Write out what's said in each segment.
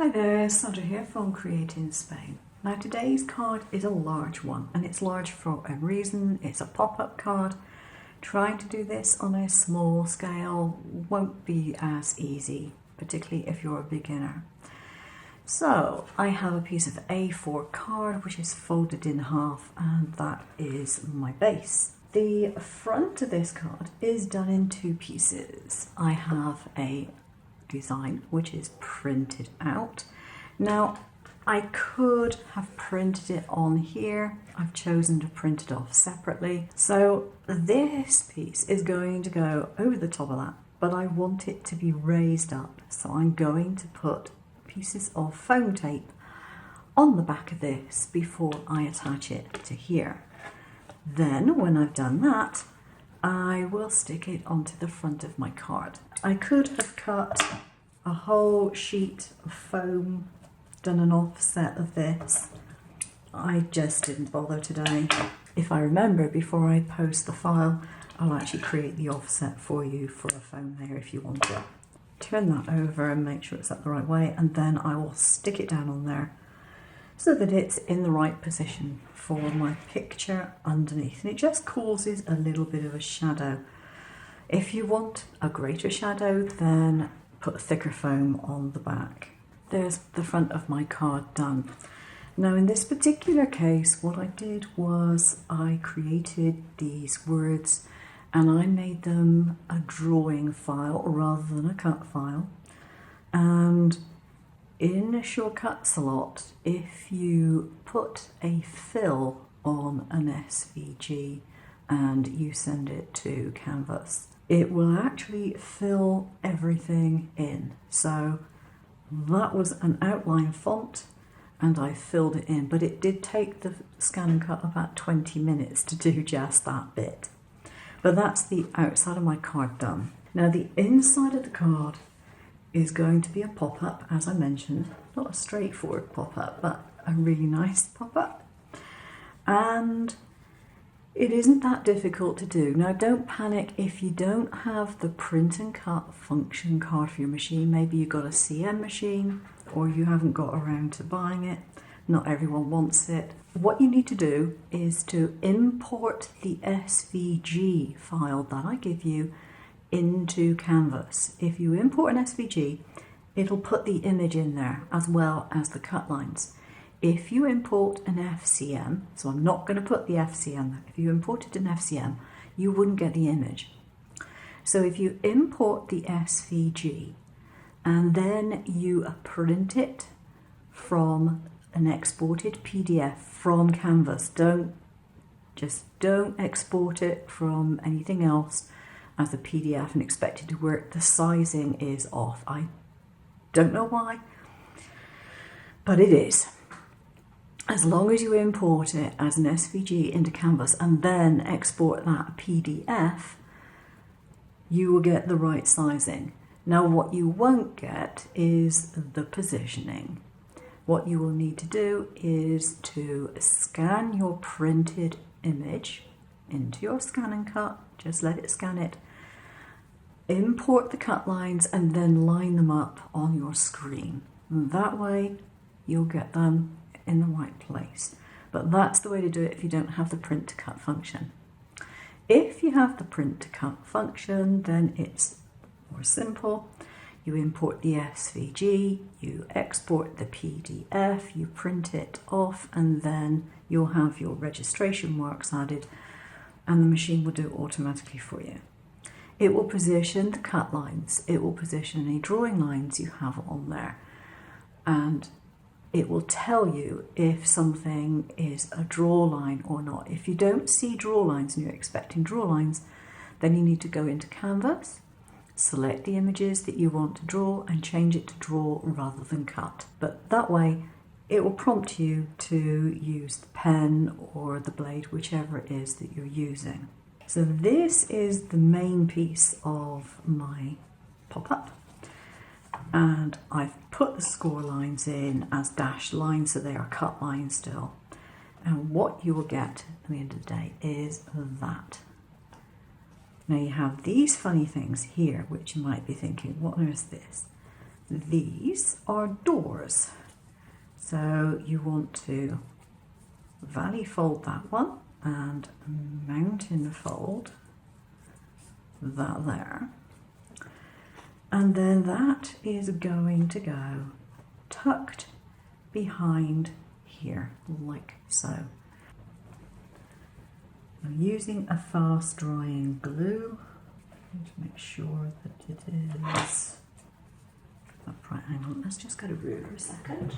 Hi there, Sandra here from createinspain. Now today's card is a large one, and it's large for a reason. It's a pop-up card. Trying to do this on a small scale won't be as easy, particularly if you're a beginner. So I have a piece of A4 card which is folded in half, and that is my base. The front of this card is done in two pieces. I have a design which is printed out. Now I could have printed it on here. I've chosen to print it off separately. So this piece is going to go over the top of that, but I want it to be raised up. So I'm going to put pieces of foam tape on the back of this before I attach it to here. Then when I've done that, I will stick it onto the front of my card. I could have cut a whole sheet of foam, done an offset of this. I just didn't bother today. If I remember before I post the file, I'll actually create the offset for you for a foam layer if you want it. Turn that over and make sure it's up the right way, and then I will stick it down on there so that it's in the right position for my picture underneath, and it just causes a little bit of a shadow. If you want a greater shadow, then put thicker foam on the back. There's the front of my card done. Now in this particular case, what I did was I created these words and I made them a drawing file rather than a cut file. And in a shortcut slot, if you put a fill on an SVG and you send it to Canvas, it will actually fill everything in. So that was an outline font and I filled it in, but it did take the scan and cut about 20 minutes to do just that bit. But that's the outside of my card done. Now the inside of the card is going to be a pop-up, as I mentioned. Not a straightforward pop-up, but a really nice pop-up. And it isn't that difficult to do. Now don't panic if you don't have the print and cut function card for your machine. Maybe you've got a CM machine or you haven't got around to buying it. Not everyone wants it. What you need to do is to import the SVG file that I give you into Canvas. If you import an SVG, it'll put the image in there as well as the cut lines. If you import an FCM, so I'm not going to put the FCM, if you imported an FCM, you wouldn't get the image. So if you import the SVG and then you print it from an exported PDF from Canvas, don't export it from anything else as a PDF and expect it to work. The sizing is off. I don't know why, but it is. As long as you import it as an SVG into Canvas and then export that PDF, you will get the right sizing. Now what you won't get is the positioning. What you will need to do is to scan your printed image into your scan and cut, just let it scan it, import the cut lines and then line them up on your screen. And that way you'll get them in the right place. But that's the way to do it if you don't have the print to cut function. If you have the print to cut function, then it's more simple. You import the SVG, you export the PDF, you print it off, and then you'll have your registration marks added and the machine will do it automatically for you. It will position the cut lines, it will position any drawing lines you have on there, and it will tell you if something is a draw line or not. If you don't see draw lines and you're expecting draw lines, then you need to go into Canvas, select the images that you want to draw and change it to draw rather than cut. But that way it will prompt you to use the pen or the blade, whichever it is that you're using. So this is the main piece of my pop-up. And I've put the score lines in as dashed lines, so they are cut lines still. And what you will get at the end of the day is that. Now you have these funny things here, which you might be thinking, what on earth is this? these are doors. So you want to valley fold that one and mountain fold that there. And then that is going to go tucked behind here, like so. I'm using a fast drying glue to make sure that it is upright. Hang on, let's just get a ruler a second.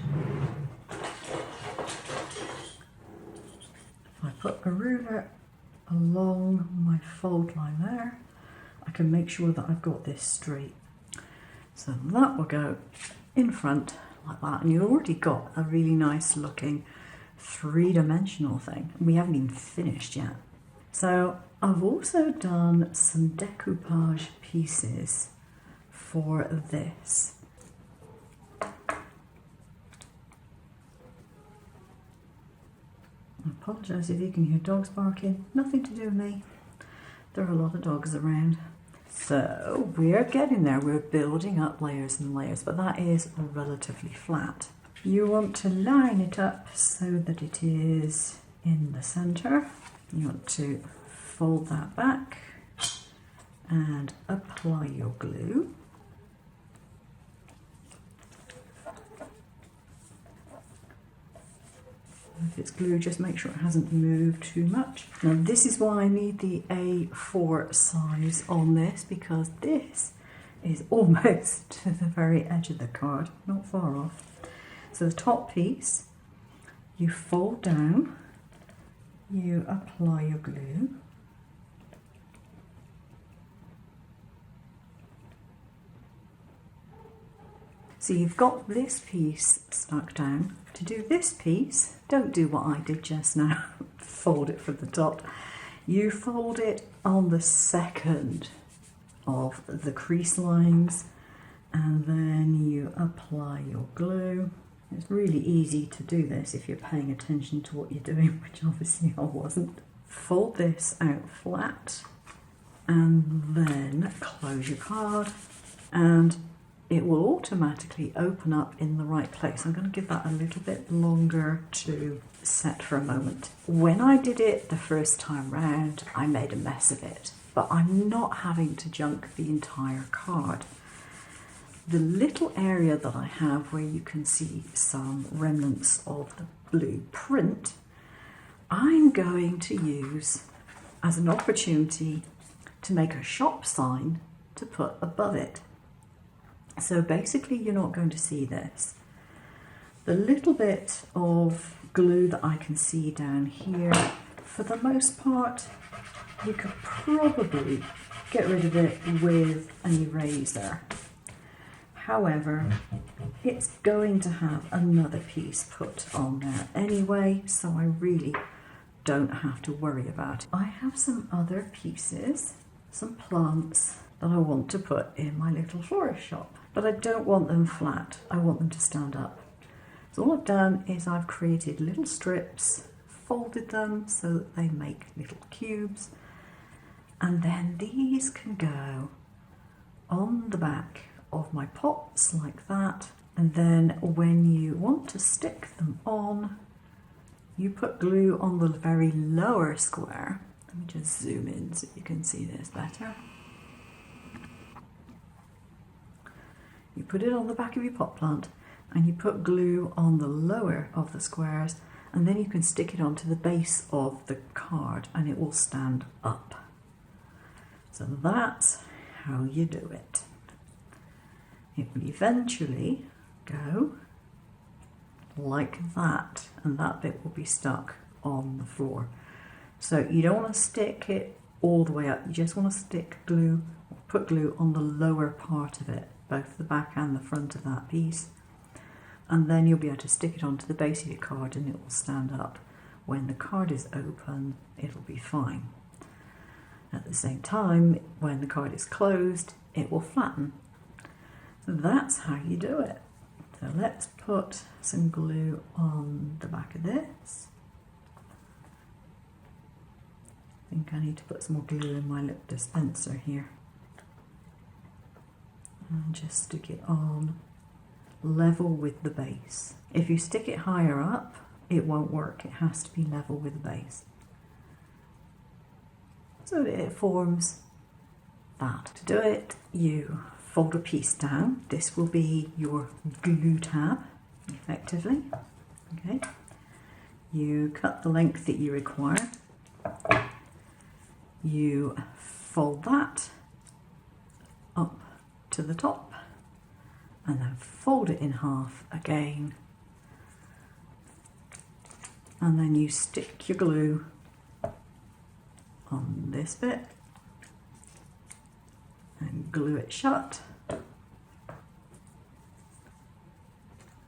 If I put a ruler along my fold line there, I can make sure that I've got this straight. So that will go in front like that, and you've already got a really nice looking three-dimensional thing. We haven't even finished yet. So I've also done some decoupage pieces for this. I apologise if you can hear dogs barking, nothing to do with me. There are a lot of dogs around. So we're getting there, we're building up layers and layers, but that is relatively flat. You want to line it up so that it is in the centre. You want to fold that back and apply your glue. If it's glue, just make sure it hasn't moved too much. Now this is why I need the A4 size on this, because this is almost to the very edge of the card, not far off. So the top piece, you fold down, you apply your glue. So you've got this piece stuck down. To do this piece, don't do what I did just now, fold it from the top. You fold it on the second of the crease lines, and then you apply your glue. It's really easy to do this if you're paying attention to what you're doing, which obviously I wasn't. Fold this out flat and then close your card, and it will automatically open up in the right place. I'm going to give that a little bit longer to set for a moment. When I did it the first time round, I made a mess of it, but I'm not having to junk the entire card. The little area that I have where you can see some remnants of the blue print, I'm going to use as an opportunity to make a shop sign to put above it. So basically you're not going to see this. The little bit of glue that I can see down here, for the most part, you could probably get rid of it with an eraser. However, it's going to have another piece put on there anyway, so I really don't have to worry about it. I have some other pieces, some plants that I want to put in my little florist shop. But I don't want them flat, I want them to stand up. So all I've done is I've created little strips, folded them so that they make little cubes, and then these can go on the back of my pots like that, and then when you want to stick them on, you put glue on the very lower square. Let me just zoom in so you can see this better. You put it on the back of your pot plant and you put glue on the lower of the squares, and then you can stick it onto the base of the card and it will stand up. So that's how you do it. It will eventually go like that, and that bit will be stuck on the floor. So you don't want to stick it all the way up, you just want to stick glue, or put glue on the lower part of it, both the back and the front of that piece, and then you'll be able to stick it onto the base of your card and it will stand up. When the card is open, it'll be fine. At the same time, when the card is closed, it will flatten. So that's how you do it. So let's put some glue on the back of this. I think I need to put some more glue in my lip dispenser here. And just stick it on level with the base. If you stick it higher up, it won't work. It has to be level with the base, so that it forms that. To do it, you fold a piece down. This will be your glue tab, effectively. Okay. You cut the length that you require. You fold that up to the top and then fold it in half again, and then you stick your glue on this bit and glue it shut,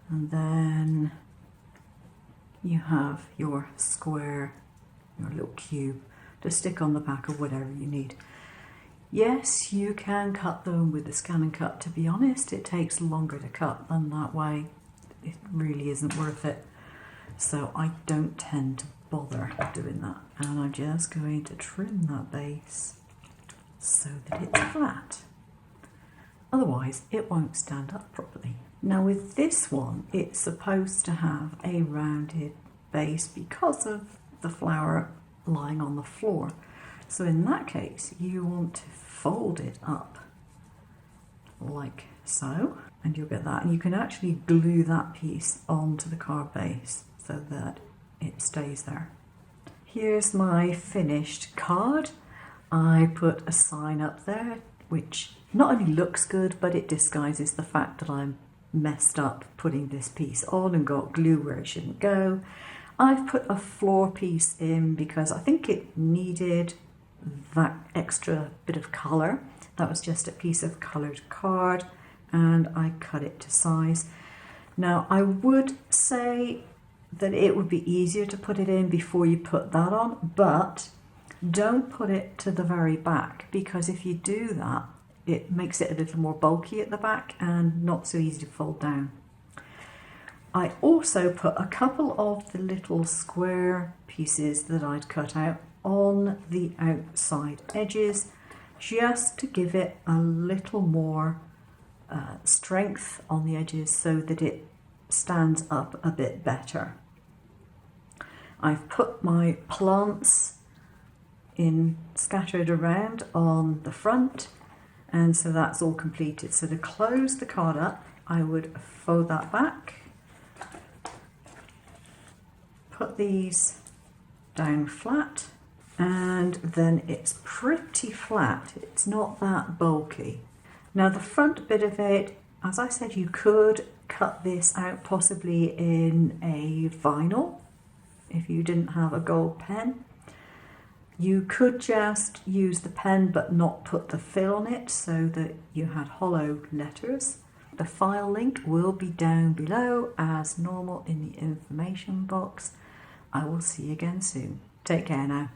and then you have your square, your little cube to stick on the back of whatever you need. Yes, you can cut them with the ScanN cut. To be honest, it takes longer to cut, and that way it really isn't worth it. So I don't tend to bother doing that. And I'm just going to trim that base so that it's flat. Otherwise, it won't stand up properly. Now with this one, it's supposed to have a rounded base because of the flower lying on the floor. So in that case, you want to fold it up like so, and you'll get that. And you can actually glue that piece onto the card base so that it stays there. Here's my finished card. I put a sign up there, which not only looks good, but it disguises the fact that I'm messed up putting this piece on and got glue where it shouldn't go. I've put a floor piece in because I think it needed that extra bit of colour. That was just a piece of coloured card, and I cut it to size. Now I would say that it would be easier to put it in before you put that on, but don't put it to the very back, because if you do that, it makes it a little more bulky at the back and not so easy to fold down. I also put a couple of the little square pieces that I'd cut out on the outside edges, just to give it a little more strength on the edges so that it stands up a bit better. I've put my plants in scattered around on the front, and so that's all completed. So to close the card up, I would fold that back, put these down flat, and then it's pretty flat. It's not that bulky. Now the front bit of it, as I said, you could cut this out possibly in a vinyl if you didn't have a gold pen. You could just use the pen but not put the fill on it so that you had hollow letters. The file link will be down below as normal in the information box. I will see you again soon. Take care now.